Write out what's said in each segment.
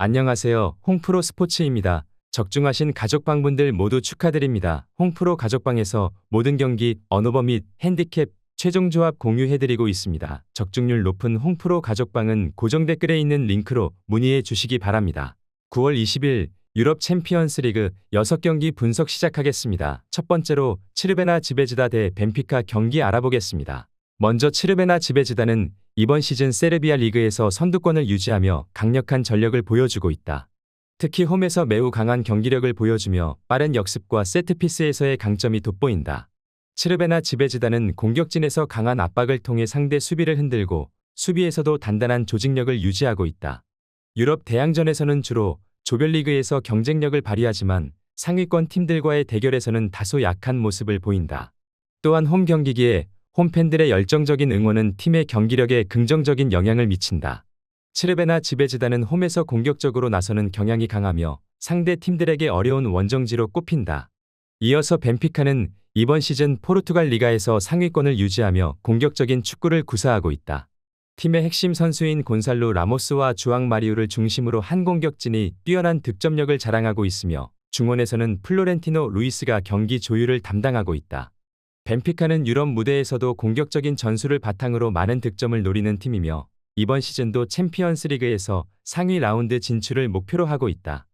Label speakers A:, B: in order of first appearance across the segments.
A: 안녕하세요. 홍프로 스포츠입니다. 적중하신 가족방분들 모두 축하드립니다. 홍프로 가족방에서 모든 경기, 언오버 및 핸디캡, 최종 조합 공유해드리고 있습니다. 적중률 높은 홍프로 가족방은 고정 댓글에 있는 링크로 문의해 주시기 바랍니다. 9월 20일 유럽 챔피언스 리그 6경기 분석 시작하겠습니다. 첫 번째로 츠르베나 지베지다 대 벤피카 경기 알아보겠습니다. 먼저 츠르베나 지베지다는 이번 시즌 세르비아 리그에서 선두권을 유지하며 강력한 전력을 보여주고 있다. 특히 홈에서 매우 강한 경기력을 보여주며 빠른 역습과 세트피스에서의 강점이 돋보인다. 츠르베나 지베지다는 공격진에서 강한 압박을 통해 상대 수비를 흔들고 수비에서도 단단한 조직력을 유지하고 있다. 유럽 대항전에서는 주로 조별리그에서 경쟁력을 발휘하지만 상위권 팀들과의 대결에서는 다소 약한 모습을 보인다. 또한 홈 경기기에 홈팬들의 열정적인 응원은 팀의 경기력에 긍정적인 영향을 미친다. 츠르베나 지베지다는 홈에서 공격적으로 나서는 경향이 강하며 상대 팀들에게 어려운 원정지로 꼽힌다. 이어서 벤피카는 이번 시즌 포르투갈 리가에서 상위권을 유지하며 공격적인 축구를 구사하고 있다. 팀의 핵심 선수인 곤살로 라모스와 주앙 마리우를 중심으로 한 공격진이 뛰어난 득점력을 자랑하고 있으며 중원에서는 플로렌티노 루이스가 경기 조율을 담당하고 있다. 벤피카는 유럽 무대에서도 공격적인 전술을 바탕으로 많은 득점을 노리는 팀이며 이번 시즌도 챔피언스 리그에서 상위 라운드 진출을 목표로 하고 있다.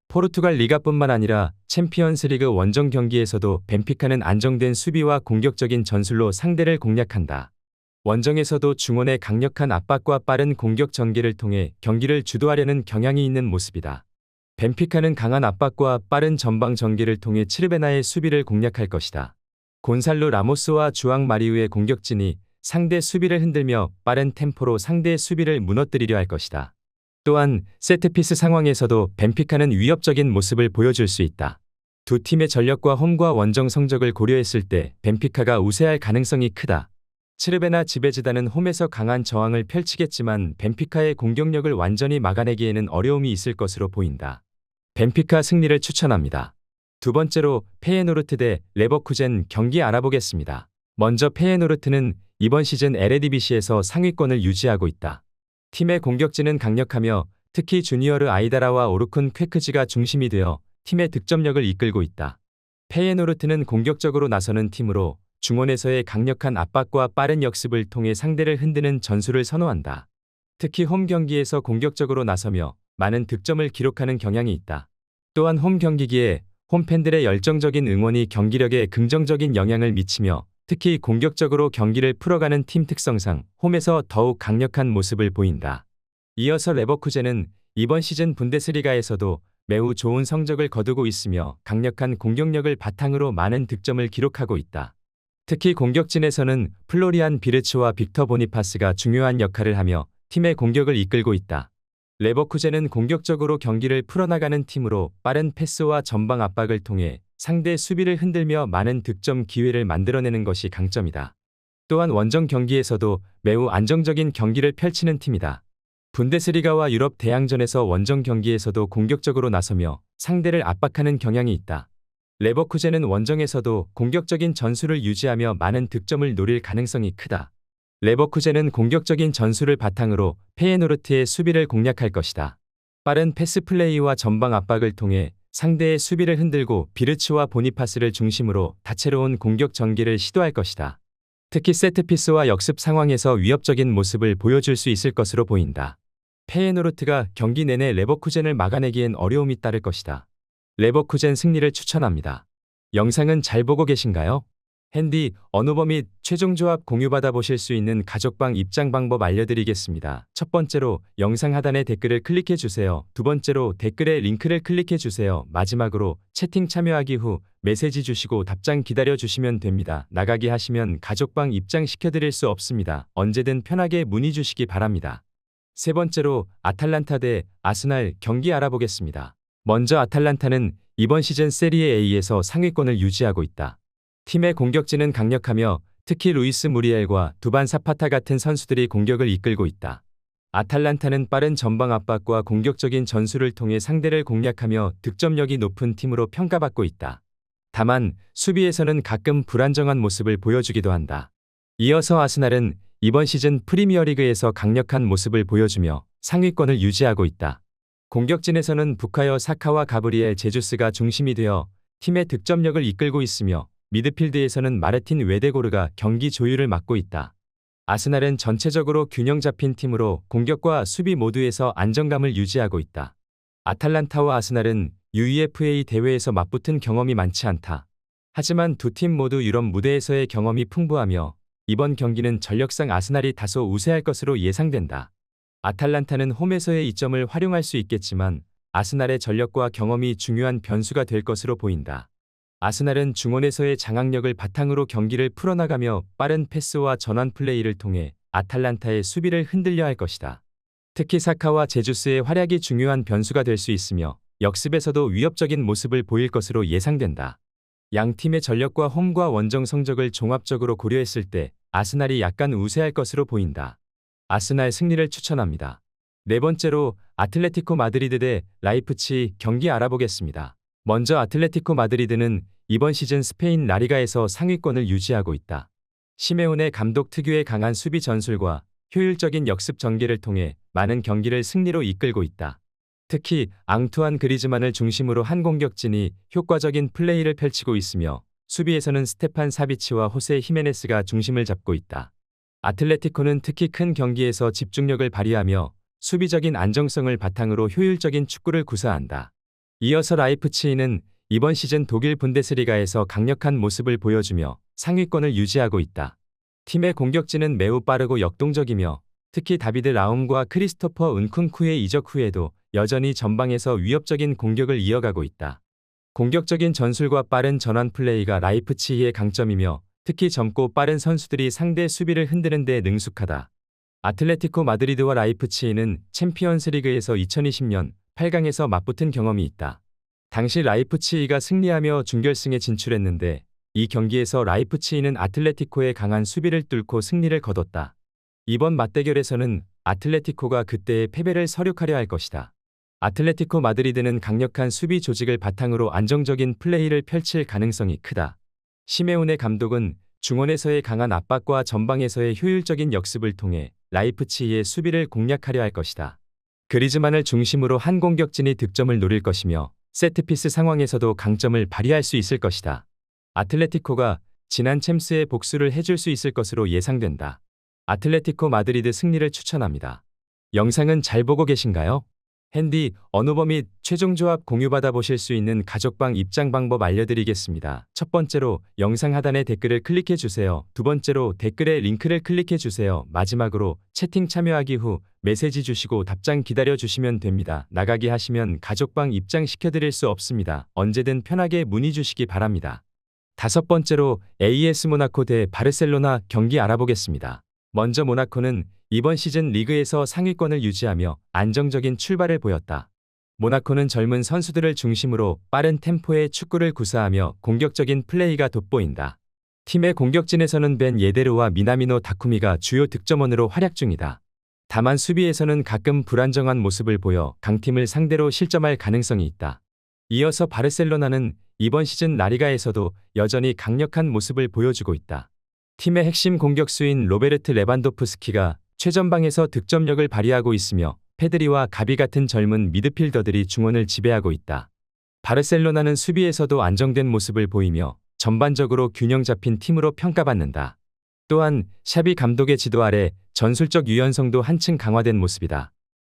A: 포르투갈 리가뿐만 아니라 챔피언스 리그 원정 경기에서도 벤피카는 안정된 수비와 공격적인 전술로 상대를 공략한다. 원정에서도 중원의 강력한 압박과 빠른 공격 전개를 통해 경기를 주도하려는 경향이 있는 모습이다. 벤피카는 강한 압박과 빠른 전방 전개를 통해 츠르베나의 수비를 공략할 것이다. 곤살로 라모스와 주앙 마리우의 공격진이 상대 수비를 흔들며 빠른 템포로 상대의 수비를 무너뜨리려 할 것이다. 또한 세트피스 상황에서도 벤피카는 위협적인 모습을 보여줄 수 있다. 두 팀의 전력과 홈과 원정 성적을 고려했을 때 벤피카가 우세할 가능성이 크다. 츠르베나 지베지다는 홈에서 강한 저항을 펼치겠지만 벤피카의 공격력을 완전히 막아내기에는 어려움이 있을 것으로 보인다. 벤피카 승리를 추천합니다. 두 번째로 페예노르트 대 레버쿠젠 경기 알아보겠습니다. 먼저 페예노르트는 이번 시즌 에레디비시에서 상위권을 유지하고 있다. 팀의 공격진은 강력하며 특히 주니어르 아이다라와 오르쿤 퀘크지가 중심이 되어 팀의 득점력을 이끌고 있다. 페예노르트는 공격적으로 나서는 팀으로 중원에서의 강력한 압박과 빠른 역습을 통해 상대를 흔드는 전술을 선호한다. 특히 홈 경기에서 공격적으로 나서며 많은 득점을 기록하는 경향이 있다. 또한 홈 경기기에 홈팬들의 열정적인 응원이 경기력에 긍정적인 영향을 미치며 특히 공격적으로 경기를 풀어가는 팀 특성상 홈에서 더욱 강력한 모습을 보인다. 이어서 레버쿠젠은 이번 시즌 분데스리가에서도 매우 좋은 성적을 거두고 있으며 강력한 공격력을 바탕으로 많은 득점을 기록하고 있다. 특히 공격진에서는 플로리안 비르츠와 빅터 보니파스가 중요한 역할을 하며 팀의 공격을 이끌고 있다. 레버쿠젠은 공격적으로 경기를 풀어나가는 팀으로 빠른 패스와 전방 압박을 통해 상대 수비를 흔들며 많은 득점 기회를 만들어내는 것이 강점이다. 또한 원정 경기에서도 매우 안정적인 경기를 펼치는 팀이다. 분데스리가와 유럽 대항전에서 원정 경기에서도 공격적으로 나서며 상대를 압박하는 경향이 있다. 레버쿠젠은 원정에서도 공격적인 전술을 유지하며 많은 득점을 노릴 가능성이 크다. 레버쿠젠은 공격적인 전술을 바탕으로 페예노르트의 수비를 공략할 것이다. 빠른 패스 플레이와 전방 압박을 통해 상대의 수비를 흔들고 비르츠와 보니파스를 중심으로 다채로운 공격 전개를 시도할 것이다. 특히 세트피스와 역습 상황에서 위협적인 모습을 보여줄 수 있을 것으로 보인다. 페예노르트가 경기 내내 레버쿠젠을 막아내기엔 어려움이 따를 것이다. 레버쿠젠 승리를 추천합니다. 영상은 잘 보고 계신가요? 핸디, 언오버 및 최종 조합 공유받아 보실 수 있는 가족방 입장 방법 알려드리겠습니다. 첫 번째로 영상 하단의 댓글을 클릭해 주세요. 두 번째로 댓글에 링크를 클릭해 주세요. 마지막으로 채팅 참여하기 후 메시지 주시고 답장 기다려 주시면 됩니다. 나가기 하시면 가족방 입장 시켜드릴 수 없습니다. 언제든 편하게 문의 주시기 바랍니다. 세 번째로 아탈란타 대 아스날 경기 알아보겠습니다. 먼저 아탈란타는 이번 시즌 세리에 A에서 상위권을 유지하고 있다. 팀의 공격진은 강력하며 특히 루이스 무리엘과 두반 사파타 같은 선수들이 공격을 이끌고 있다. 아탈란타는 빠른 전방 압박과 공격적인 전술을 통해 상대를 공략하며 득점력이 높은 팀으로 평가받고 있다. 다만 수비에서는 가끔 불안정한 모습을 보여주기도 한다. 이어서 아스날은 이번 시즌 프리미어리그에서 강력한 모습을 보여주며 상위권을 유지하고 있다. 공격진에서는 부카요 사카와 가브리엘 제주스가 중심이 되어 팀의 득점력을 이끌고 있으며 미드필드에서는 마르틴 웨데고르가 경기 조율을 맡고 있다. 아스날은 전체적으로 균형 잡힌 팀으로 공격과 수비 모두에서 안정감을 유지하고 있다. 아탈란타와 아스날은 UEFA 대회에서 맞붙은 경험이 많지 않다. 하지만 두 팀 모두 유럽 무대에서의 경험이 풍부하며 이번 경기는 전력상 아스날이 다소 우세할 것으로 예상된다. 아탈란타는 홈에서의 이점을 활용할 수 있겠지만 아스날의 전력과 경험이 중요한 변수가 될 것으로 보인다. 아스날은 중원에서의 장악력을 바탕으로 경기를 풀어나가며 빠른 패스와 전환 플레이를 통해 아탈란타의 수비를 흔들려 할 것이다. 특히 사카와 제주스의 활약이 중요한 변수가 될 수 있으며 역습에서도 위협적인 모습을 보일 것으로 예상된다. 양 팀의 전력과 홈과 원정 성적을 종합적으로 고려했을 때 아스날이 약간 우세할 것으로 보인다. 아스날 승리를 추천합니다. 네 번째로 아틀레티코 마드리드 대 라이프치히 경기 알아보겠습니다. 먼저 아틀레티코 마드리드는 이번 시즌 스페인 라리가에서 상위권을 유지하고 있다. 시메오네 감독 특유의 강한 수비 전술과 효율적인 역습 전개를 통해 많은 경기를 승리로 이끌고 있다. 특히 앙투안 그리즈만을 중심으로 한 공격진이 효과적인 플레이를 펼치고 있으며 수비에서는 스테판 사비치와 호세 히메네스가 중심을 잡고 있다. 아틀레티코는 특히 큰 경기에서 집중력을 발휘하며 수비적인 안정성을 바탕으로 효율적인 축구를 구사한다. 이어서 라이프치히는 이번 시즌 독일 분데스리가에서 강력한 모습을 보여주며 상위권을 유지하고 있다. 팀의 공격진은 매우 빠르고 역동적이며 특히 다비드 라움과 크리스토퍼 은쿤쿠의 이적 후에도 여전히 전방에서 위협적인 공격을 이어가고 있다. 공격적인 전술과 빠른 전환 플레이가 라이프치히의 강점이며 특히 젊고 빠른 선수들이 상대 수비를 흔드는 데 능숙하다. 아틀레티코 마드리드와 라이프치히는 챔피언스리그에서 2020년 8강에서 맞붙은 경험이 있다. 당시 라이프치히가 승리하며 준결승에 진출했는데 이 경기에서 라이프치히는 아틀레티코의 강한 수비를 뚫고 승리를 거뒀다. 이번 맞대결에서는 아틀레티코가 그때의 패배를 서력하려 할 것이다. 아틀레티코 마드리드는 강력한 수비 조직을 바탕으로 안정적인 플레이를 펼칠 가능성이 크다. 시메오네 감독은 중원에서의 강한 압박과 전방에서의 효율적인 역습을 통해 라이프치히의 수비를 공략하려 할 것이다. 그리즈만을 중심으로 한 공격진이 득점을 노릴 것이며 세트피스 상황에서도 강점을 발휘할 수 있을 것이다. 아틀레티코가 지난 챔스의 복수를 해줄 수 있을 것으로 예상된다. 아틀레티코 마드리드 승리를 추천합니다. 영상은 잘 보고 계신가요? 핸디, 언어버 및 최종 조합 공유받아 보실 수 있는 가족방 입장 방법 알려드리겠습니다. 첫 번째로 영상 하단의 댓글을 클릭해 주세요. 두 번째로 댓글에 링크를 클릭해 주세요. 마지막으로 채팅 참여하기 후 메시지 주시고 답장 기다려 주시면 됩니다. 나가기 하시면 가족방 입장 시켜드릴 수 없습니다. 언제든 편하게 문의 주시기 바랍니다. 다섯 번째로 AS 모나코 대 바르셀로나 경기 알아보겠습니다. 먼저 모나코는 이번 시즌 리그에서 상위권을 유지하며 안정적인 출발을 보였다. 모나코는 젊은 선수들을 중심으로 빠른 템포의 축구를 구사하며 공격적인 플레이가 돋보인다. 팀의 공격진에서는 벤 예데르와 미나미노 다쿠미가 주요 득점원으로 활약 중이다. 다만 수비에서는 가끔 불안정한 모습을 보여 강팀을 상대로 실점할 가능성이 있다. 이어서 바르셀로나는 이번 시즌 라리가에서도 여전히 강력한 모습을 보여주고 있다. 팀의 핵심 공격수인 로베르트 레반도프스키가 최전방에서 득점력을 발휘하고 있으며 페드리와 가비 같은 젊은 미드필더들이 중원을 지배하고 있다. 바르셀로나는 수비에서도 안정된 모습을 보이며 전반적으로 균형 잡힌 팀으로 평가받는다. 또한 샤비 감독의 지도 아래 전술적 유연성도 한층 강화된 모습이다.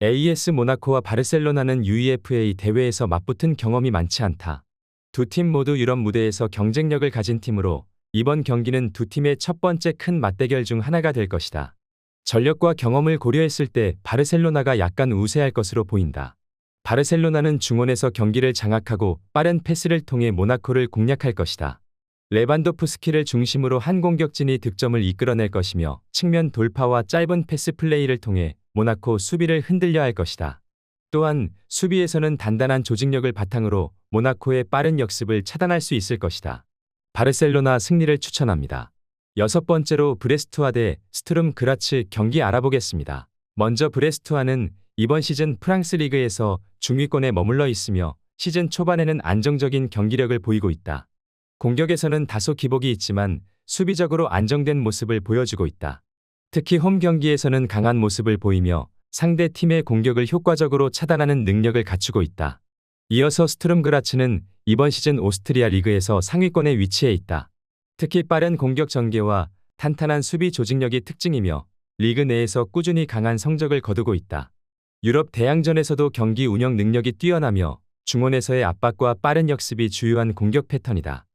A: AS 모나코와 바르셀로나는 UEFA 대회에서 맞붙은 경험이 많지 않다. 두 팀 모두 유럽 무대에서 경쟁력을 가진 팀으로 이번 경기는 두 팀의 첫 번째 큰 맞대결 중 하나가 될 것이다. 전력과 경험을 고려했을 때 바르셀로나가 약간 우세할 것으로 보인다. 바르셀로나는 중원에서 경기를 장악하고 빠른 패스를 통해 모나코를 공략할 것이다. 레반도프스키를 중심으로 한 공격진이 득점을 이끌어낼 것이며 측면 돌파와 짧은 패스 플레이를 통해 모나코 수비를 흔들려 할 것이다. 또한 수비에서는 단단한 조직력을 바탕으로 모나코의 빠른 역습을 차단할 수 있을 것이다. 바르셀로나 승리를 추천합니다. 여섯 번째로 브레스투아 대 스투름 그라츠 경기 알아보겠습니다. 먼저 브레스투아는 이번 시즌 프랑스 리그에서 중위권에 머물러 있으며 시즌 초반에는 안정적인 경기력을 보이고 있다. 공격에서는 다소 기복이 있지만 수비적으로 안정된 모습을 보여주고 있다. 특히 홈 경기에서는 강한 모습을 보이며 상대 팀의 공격을 효과적으로 차단하는 능력을 갖추고 있다. 이어서 스투름그라츠는 이번 시즌 오스트리아 리그에서 상위권에 위치해 있다. 특히 빠른 공격 전개와 탄탄한 수비 조직력이 특징이며 리그 내에서 꾸준히 강한 성적을 거두고 있다. 유럽 대항전에서도 경기 운영 능력이 뛰어나며 중원에서의 압박과 빠른 역습이 주요한 공격 패턴이다.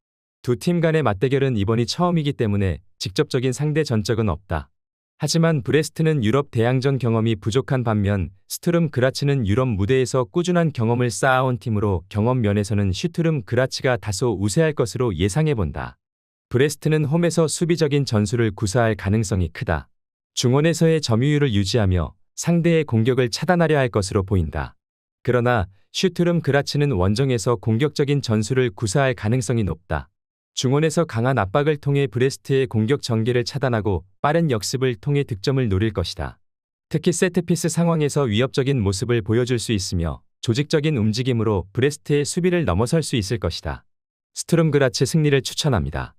A: 두 팀 간의 맞대결은 이번이 처음이기 때문에 직접적인 상대 전적은 없다. 하지만 브레스트는 유럽 대항전 경험이 부족한 반면 스투름그라츠는 유럽 무대에서 꾸준한 경험을 쌓아온 팀으로 경험 면에서는 슈투름그라츠가 다소 우세할 것으로 예상해본다. 브레스트는 홈에서 수비적인 전술을 구사할 가능성이 크다. 중원에서의 점유율을 유지하며 상대의 공격을 차단하려 할 것으로 보인다. 그러나 슈투름그라츠는 원정에서 공격적인 전술을 구사할 가능성이 높다. 중원에서 강한 압박을 통해 브레스트의 공격 전개를 차단하고 빠른 역습을 통해 득점을 노릴 것이다. 특히 세트피스 상황에서 위협적인 모습을 보여줄 수 있으며 조직적인 움직임으로 브레스트의 수비를 넘어설 수 있을 것이다. 스투름그라츠 승리를 추천합니다.